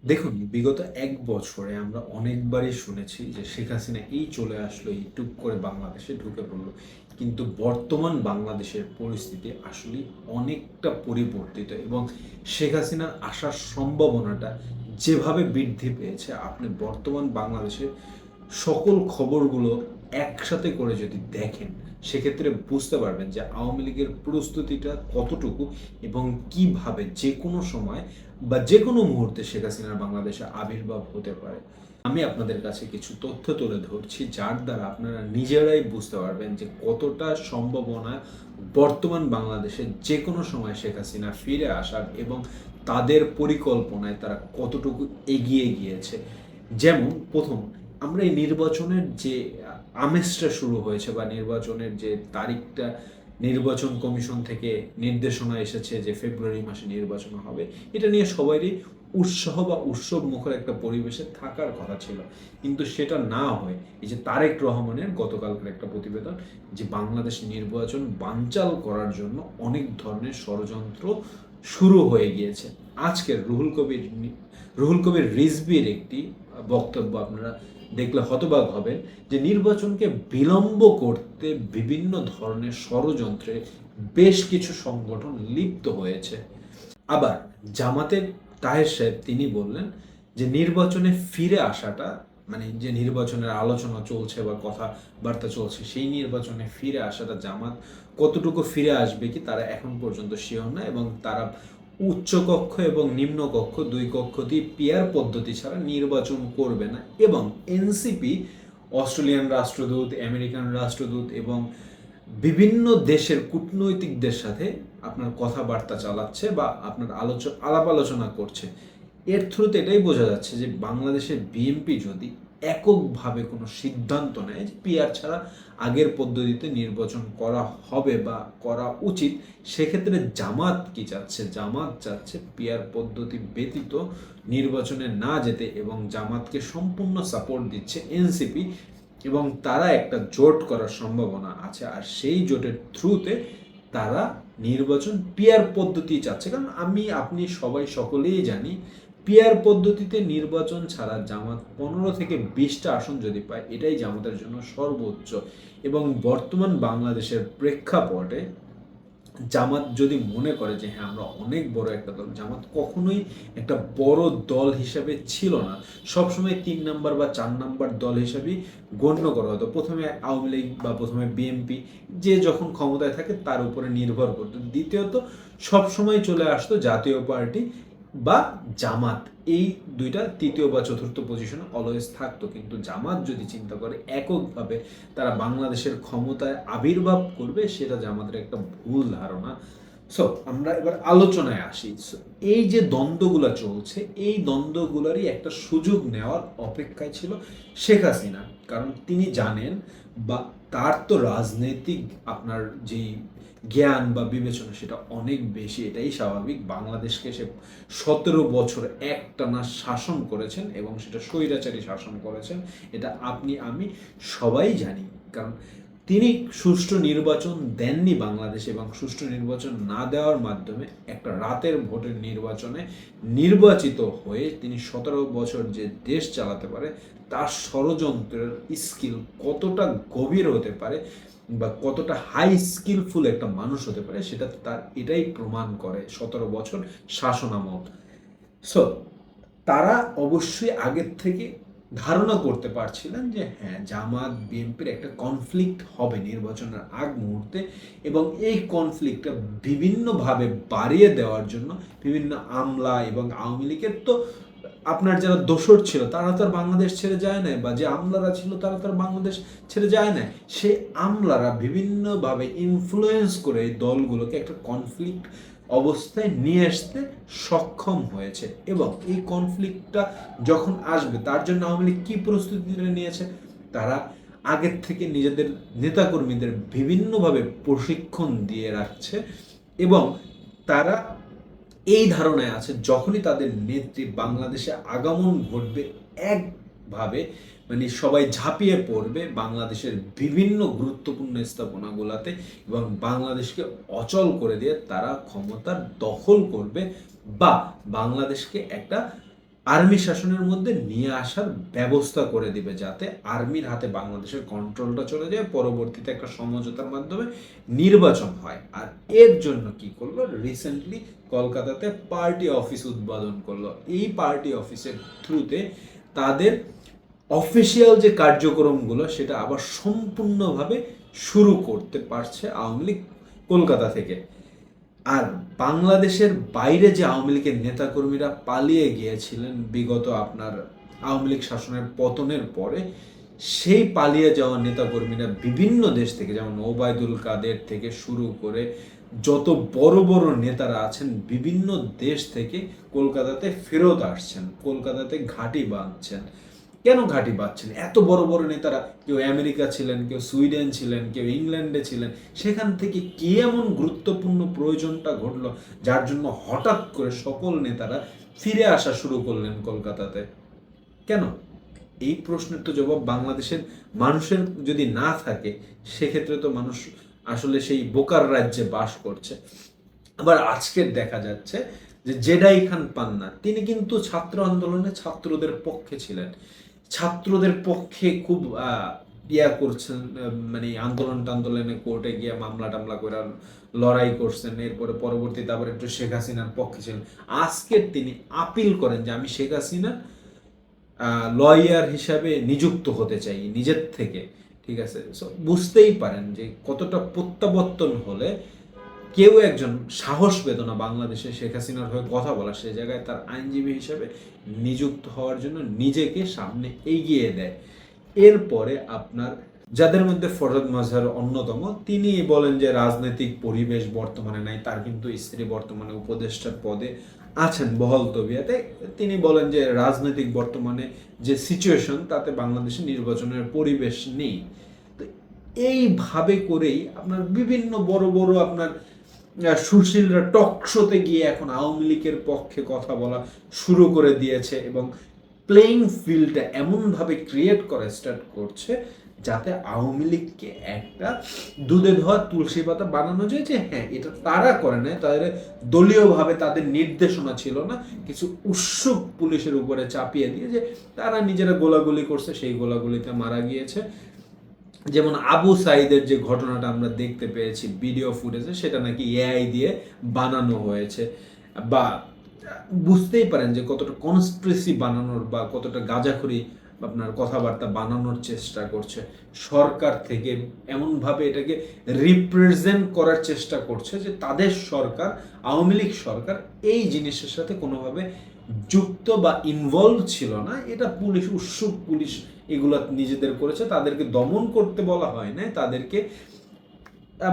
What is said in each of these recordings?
দেখুন, বিগত ১ বছরে আমরা অনেকবারই শুনেছি যে শেখ হাসিনা এই চলে আসলো, এই টুক করে বাংলাদেশে ঢুকে পড়লো। কিন্তু বর্তমান বাংলাদেশের পরিস্থিতি আসলেই অনেকটা পরিবর্তিত এবং শেখ হাসিনার আসার সম্ভাবনাটা যেভাবে বৃদ্ধি পেয়েছে, আপনি বর্তমান বাংলাদেশের সকল খবরগুলো একসাথে করে যদি দেখেন, সেক্ষেত্রে বুঝতে পারবেন যে আওয়ামী লীগের প্রস্তুতিটা কতটুকু এবং কিভাবে যেকোনো সময় বা যেকোনো মুহূর্তে শেখ হাসিনার বাংলাদেশে আবির্ভাব হতে পারে। আমি আপনাদের কাছে কিছু তথ্য তুলে ধরছি, যার দ্বারা আপনারা নিজেরাই বুঝতে পারবেন যে কতটা সম্ভাবনা বর্তমান বাংলাদেশে যেকোনো সময় শেখ হাসিনা ফিরে আসার এবং তাদের পরিকল্পনায় তারা কতটুকু এগিয়ে গিয়েছে। যেমন প্রথম, আমরা এই নির্বাচনের যে আমেজটা শুরু হয়েছে বা নির্বাচনের যে তারিখটা, নির্বাচন কমিশন থেকে নির্দেশনা এসেছে যে ফেব্রুয়ারি মাসে নির্বাচন হবে, এটা নিয়ে সবারই উৎসাহ বা উৎসব মুখর একটা পরিবেশে থাকার কথা ছিল। কিন্তু সেটা না হয় এই যে তারেক রহমানের গতকালকের একটা প্রতিবেদন যে বাংলাদেশ নির্বাচন বানচাল করার জন্য অনেক ধরনের ষড়যন্ত্র শুরু হয়ে গিয়েছে। আজকের রুহুল কবির রিজভির একটি বক্তব্য আপনারা দেখলে হতবাক হবেন যে নির্বাচনকে বিলম্ব করতে বিভিন্ন ধরনের ষড়যন্ত্রে বেশ কিছু সংগঠন লিপ্ত হয়েছে। আবার জামাতের তাহের সাহেব তিনি বললেন যে নির্বাচনে ফিরে আসাটা, মানে যে নির্বাচনের আলোচনা চলছে বা কথাবার্তা চলছে, সেই নির্বাচনে ফিরে আসাটা জামাত কতটুকু ফিরে আসবে কি তারা এখন পর্যন্ত শিওর না, এবং তারা উচ্চ কক্ষ এবং নিম্ন কক্ষ দুই কক্ষ দিয়ে পিয়ার পদ্ধতি ছাড়া নির্বাচন করবে না। এবং এনসিপি অস্ট্রেলিয়ান রাষ্ট্রদূত, আমেরিকান রাষ্ট্রদূত এবং বিভিন্ন দেশের কূটনৈতিকদের সাথে আপনার কথাবার্তা চালাচ্ছে বা আপনার আলাপ আলোচনা করছে। এর থ্রুতে এটাই বোঝা যাচ্ছে যে বাংলাদেশের বিএনপি যদি এককভাবে কোনো সিদ্ধান্ত নেয় যে পিআর ছাড়া আগের পদ্ধতিতে নির্বাচন করা হবে বা করা উচিত, সেক্ষেত্রে জামাত কি চাচ্ছে? জামাত চাচ্ছে পিআর পদ্ধতি ব্যতীত নির্বাচনে না যেতে, এবং জামাতকে সম্পূর্ণ সাপোর্ট দিচ্ছে এনসিপি, এবং তারা একটা জোট করার সম্ভাবনা আছে। আর সেই জোটের থ্রুতে তারা নির্বাচন পিয়ার পদ্ধতি চাচ্ছে। কারণ আপনি সবাই সকলেই জানি পিয়ার পদ্ধতিতে নির্বাচন ছাড়া জামাত 15 থেকে 20টা আসন যদি পায়, এটাই জামাতের জন্য সর্বোচ্চ। এবং বর্তমান বাংলাদেশের প্রেক্ষাপটে জামাত যদি মনে করে যে হ্যাঁ আমরা অনেক বড় একটা দল, জামাত কখনোই একটা বড় দল হিসেবে ছিল না, সবসময় 3 নাম্বার বা 4 নাম্বার দল হিসেবেই গণ্য করা হতো। প্রথমে আওয়ামী লীগ বা প্রথমে বিএনপি, যে যখন ক্ষমতায় থাকে তার উপরে নির্ভর করতো। দ্বিতীয়ত সবসময় চলে আসতো জাতীয় পার্টি বা জামাত, এই দুইটা তৃতীয় বা চতুর্থ পজিশনে অলওয়েজ থাকতো। কিন্তু জামাত যদি চিন্তা করে এককভাবে তারা বাংলাদেশের ক্ষমতায় আবির্ভাব করবে, সেটা জামাতের একটা ভুল ধারণা। সো আমরা এবার আলোচনায় আসি। এই যে দ্বন্দ্বগুলো চলছে, এই দ্বন্দ্বগুলোরই একটা সুযোগ নেওয়ার অপেক্ষায় ছিল শেখ হাসিনা। কারণ তিনি জানেন বা তার তো রাজনৈতিক আপনার যেই জ্ঞান বা বিবেচনা সেটা অনেক বেশি, এটাই স্বাভাবিক। বাংলাদেশকে সে 17 বছর একটানা শাসন করেছেন এবং সেটা স্বৈরাচারী শাসন করেছেন, এটা আপনি আমি সবাই জানি। কারণ তিনি সুষ্ঠু নির্বাচন দেননি বাংলাদেশে, এবং সুষ্ঠু নির্বাচন না দেওয়ার মাধ্যমে একটা রাতের ভোটের নির্বাচনে নির্বাচিত হয়ে তিনি 17 বছর যে দেশ চালাতে পারে, তার ষড়যন্ত্রের স্কিল কতটা গভীর হতে পারে বা কতটা হাই স্কিলফুল একটা মানুষ হতে পারে, সেটা তার এটাই প্রমাণ করে 17 বছর শাসনামল। সো তারা অবশ্যই আগের থেকে ধারণা করতে পারছিলেন যে হ্যাঁ জামাত বিএনপির একটা কনফ্লিক্ট হবে নির্বাচনের আগ মুহূর্তে, এবং এই কনফ্লিক্টটা বিভিন্নভাবে বাড়িয়ে দেওয়ার জন্য বিভিন্ন আমলা এবং আওয়ামী লীগের তো আপনার যারা দোসর ছিল তারা তো আর বাংলাদেশ ছেড়ে যায় না, বা যে আমলারা ছিল তারা তো আর বাংলাদেশ ছেড়ে যায় না, সেই আমলারা বিভিন্নভাবে ইনফ্লুয়েন্স করে এই দলগুলোকে একটা কনফ্লিক্ট অবস্থায় নিয়ে আসতে সক্ষম হয়েছে। এবং এই কনফ্লিক্টটা যখন আসবে তার জন্য আওয়ামী লীগ কী প্রস্তুতি নিয়েছে, তারা আগের থেকে নিজেদের নেতাকর্মীদের বিভিন্নভাবে প্রশিক্ষণ দিয়ে রাখছে, এবং তারা এই ধারণায় আছে যখনই তাদের নেত্রী বাংলাদেশে আগমন ঘটবে, একভাবে মানে সবাই ঝাঁপিয়ে পড়বে বাংলাদেশের বিভিন্ন গুরুত্বপূর্ণ স্থাপনাগুলোতে, এবং বাংলাদেশকে অচল করে দিয়ে তারা ক্ষমতার দখল করবে বা বাংলাদেশকে একটা আর্মি শাসনের মধ্যে নিয়ে আসার ব্যবস্থা করে দিবে, যাতে আর্মির হাতে বাংলাদেশের কন্ট্রোলটা চলে যায়, পরবর্তীতে একটা সমঝোতার মাধ্যমে নির্বাচন হয়। আর এর জন্য কি করলো, রিসেন্টলি কলকাতাতে পার্টি অফিস উদ্বোধন করলো। এই পার্টি অফিসের থ্রুতে তাদের অফিসিয়াল যে কার্যক্রমগুলো সেটা আবার সম্পূর্ণভাবে শুরু করতে পারছে আওয়ামী লীগ কলকাতা থেকে। আর বাংলাদেশের বাইরে যে আওয়ামী লীগের নেতাকর্মীরা পালিয়ে গিয়েছিলেন বিগত আপনার আওয়ামী লীগ শাসনের পতনের পরে, সেই পালিয়ে যাওয়া নেতাকর্মীরা বিভিন্ন দেশ থেকে, যেমন ওবায়দুল কাদের থেকে শুরু করে যত বড় বড় নেতারা আছেন, বিভিন্ন দেশ থেকে কলকাতাতে ফেরত আসছেন, কলকাতাতে ঘাঁটি বাঁধছেন। কেন ঘাঁটি বাঁধছেন? এত বড় বড় নেতারা, কেউ আমেরিকা ছিলেন, কেউ সুইডেন ছিলেন, কেউ ইংল্যান্ডে ছিলেন, সেখান থেকে কি এমন গুরুত্বপূর্ণ প্রয়োজনটা ঘটলো যার জন্য হঠাৎ করে সকল নেতারা ফিরে আসা শুরু করলেন কলকাতাতে? কেন? এই প্রশ্নের তো জবাব বাংলাদেশের মানুষের যদি না থাকে, সেক্ষেত্রে তো মানুষ আসলে সেই বোকার রাজ্যে বাস করছে। আবার আজকের দেখা যাচ্ছে যে জেডাই খান পান্না, তিনি কিন্তু ছাত্র আন্দোলনে ছাত্রদের পক্ষে ছিলেন, ছাত্রদের পক্ষে খুব করছেন, মানে আন্দোলনে কোর্টে গিয়ে মামলা টামলা করে লড়াই করছেন। এরপরে পরবর্তীতে আবার একটু শেখ হাসিনার পক্ষে ছিলেন। আজকের তিনি আপিল করেন যে আমি শেখ হাসিনা লয়ার হিসাবে নিযুক্ত হতে চাই নিজের থেকে। ঠিক আছে, সো বুঝতেই পারেন যে কতটা প্রত্যাবর্তন হলে কেউ একজন সাহস পেত না বাংলাদেশে শেখ হাসিনার হয়ে কথা বলা, সে জায়গায় তার আইনজীবী হিসেবে নিযুক্ত হওয়ার জন্য নিজেকে সামনে এগিয়ে দেয়। এরপরে আপনার যাদের মধ্যে ফরহাদ মাজহার অন্যতম, তিনি বলেন যে রাজনৈতিক পরিবেশ বর্তমানে নাই, তার কিন্তু স্ত্রী বর্তমানে উপদেষ্টার পদে আছেন বহল তবিয়াতে। তিনি বলেন যে রাজনৈতিক বর্তমানে যে সিচুয়েশন, তাতে বাংলাদেশে নির্বাচনের পরিবেশ নেই। তো এইভাবে করেই আপনার বিভিন্ন বড় বড় আপনার সুশীলরা টক শোতে গিয়ে এখন আওয়ামী লীগের পক্ষে কথা বলা শুরু করে দিয়েছে, এবং প্লেইং ফিল্ডটা এমনভাবে ক্রিয়েট করা স্টার্ট করছে যাতে আওয়ামী লীগকে একটা দুধে ধোয়া তুলসী পাতা বানানো যায়, যে হ্যাঁ এটা তারা করে নাই, তাদের দলীয়ভাবে তাদের নির্দেশনা ছিল না, কিছু উৎসুক পুলিশের উপরে চাপিয়ে দিয়ে যে তারা নিজেরা গোলাগুলি করছে, সেই গোলাগুলিতে মারা গিয়েছে। যেমন আবু সাইদের যে ঘটনাটা আমরা দেখতে পেয়েছি ভিডিও ফুটেজে, সেটা নাকি এআই দিয়ে বানানো হয়েছে। বা বুঝতেই পারেন যে কতটা কনস্পিরেসি বানানোর বা কতটা গাঁজাখুরি আপনার কথাবার্তা বানানোর চেষ্টা করছে সরকার থেকে, এমনভাবে এটাকে রিপ্রেজেন্ট করার চেষ্টা করছে যে তাদের সরকার, আওয়ামী লীগ সরকার এই জিনিসের সাথে কোনোভাবে যুক্ত বা ইনভলভ ছিল না। এটা পুলিশ, উৎসুক পুলিশ এগুলো নিজেদের করেছে, তাদেরকে দমন করতে বলা হয় না, তাদেরকে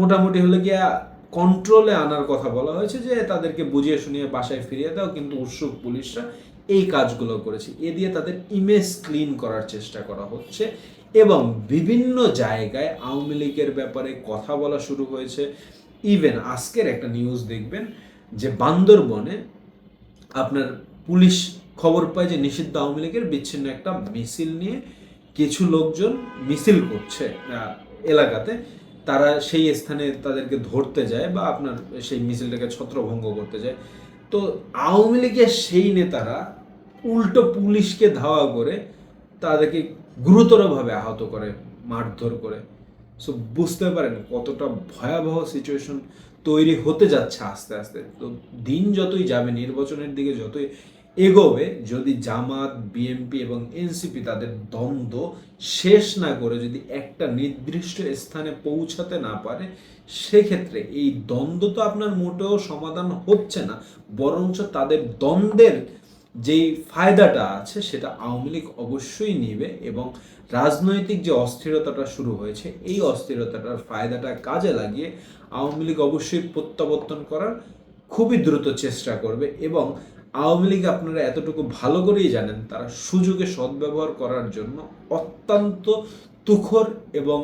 মোটামুটি হলে গিয়া কন্ট্রোলে আনার কথা বলা হয়েছে, যে তাদেরকে বুঝিয়ে শুনিয়ে বাসায় ফিরিয়ে দাও, কিন্তু উৎসুক পুলিশরা এই কাজগুলো করেছে। এ দিয়ে তাদের ইমেজ ক্লিন করার চেষ্টা করা হচ্ছে, এবং বিভিন্ন জায়গায় আওয়ামী লীগের ব্যাপারে কথা বলা শুরু হয়েছে। ইভেন আজকের একটা নিউজ দেখবেন যে বান্দরবনে আপনার পুলিশ খবর পায় যে নিষিদ্ধ আওয়ামী লীগের বিচ্ছিন্ন একটা মিছিল নিয়ে কিছু লোকজন মিছিল করছে এলাকাতে, তারা সেই স্থানে তাদেরকে ধরতে যায় বা আপনার সেই মিছিলটাকে ছত্রভঙ্গ করতে যায়। তো আওয়ামী লীগের সেই নেতারা উল্টো পুলিশকে ধাওয়া করে তাদেরকে গুরুতরভাবে আহত করে, মারধর করে। সো বুঝতে পারেন কতটা ভয়াবহ সিচুয়েশন তৈরি হতে যাচ্ছে আস্তে আস্তে। তো দিন যতই যাবে, নির্বাচনের দিকে যতই এগোবে, যদি জামাত, বিএনপি এবং এনসিপি তাদের দ্বন্দ্ব শেষ না করে যদি একটা নির্দিষ্ট স্থানে পৌঁছাতে না পারে, সেক্ষেত্রে এই দ্বন্দ্ব তো আপনার মোটেও সমাধান হচ্ছে না, বরঞ্চ তাদের দ্বন্দ্বের যেই ফায়দাটা আছে সেটা আওয়ামী লীগ অবশ্যই নিবে, এবং রাজনৈতিক যে অস্থিরতাটা শুরু হয়েছে, এই অস্থিরতাটার ফায়দাটা কাজে লাগিয়ে আওয়ামী লীগ অবশ্যই প্রত্যাবর্তন করার খুবই দ্রুত চেষ্টা করবে। এবং আওয়ামী লীগ আপনারা এতটুকু ভালো করেই জানেন, তারা সুযোগে সদ্ব্যবহার করার জন্য অত্যন্ত তুখর এবং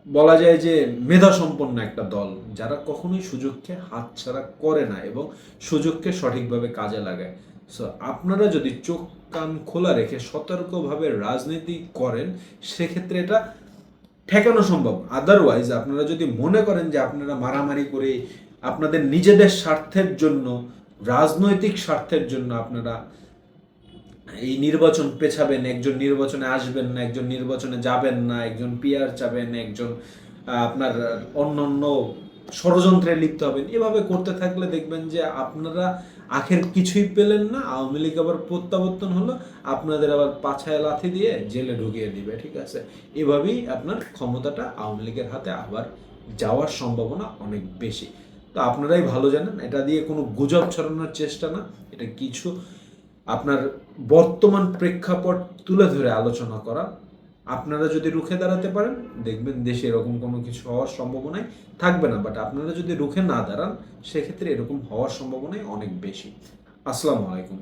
বলা যায় যে মেধাসম্পন্ন একটা দল, যারা কখনোই সুযোগকে হাতছাড়া করে না এবং সুযোগকে সঠিকভাবে কাজে লাগায়। সো আপনারা যদি চোখ কান খোলা রেখে সতর্কভাবে রাজনীতি করেন, সেক্ষেত্রে এটা ঠেকানো সম্ভব। আদারওয়াইজ আপনারা যদি মনে করেন যে আপনারা মারামারি করে আপনাদের নিজেদের স্বার্থের জন্য, রাজনৈতিক স্বার্থের জন্য আপনারা এই নির্বাচন পেছাবেন, একজন নির্বাচনে আসবেন না, একজন নির্বাচনে যাবেন না, একজন পিআর চাবেন, একজন আপনার অন্যান্য ষড়যন্ত্রে লিপ্ত হবেন, এভাবে করতে থাকলে দেখবেন যে আপনারা আখের কিছুই পেলেন না, আওয়ামী লীগ আবার প্রত্যাবর্তন হলো, আপনাদের আবার পাছায় লাথি দিয়ে জেলে ঢুকিয়ে দিবে, ঠিক আছে? এভাবেই আপনার ক্ষমতাটা আওয়ামী লীগের হাতে আবার যাওয়ার সম্ভাবনা অনেক বেশি। তো আপনারাই ভালো জানেন, এটা দিয়ে কোনো গুজব ছড়ানোর চেষ্টা না, এটা কিছু আপনার বর্তমান প্রেক্ষাপট তুলে ধরে আলোচনা করা। আপনারা যদি রুখে দাঁড়াতে পারেন, দেখবেন দেশে এরকম কোনো কিছু হওয়ার সম্ভাবনাই থাকবে না। বাট আপনারা যদি রুখে না দাঁড়ান, সেক্ষেত্রে এরকম হওয়ার সম্ভাবনাই অনেক বেশি। আসসালামু আলাইকুম।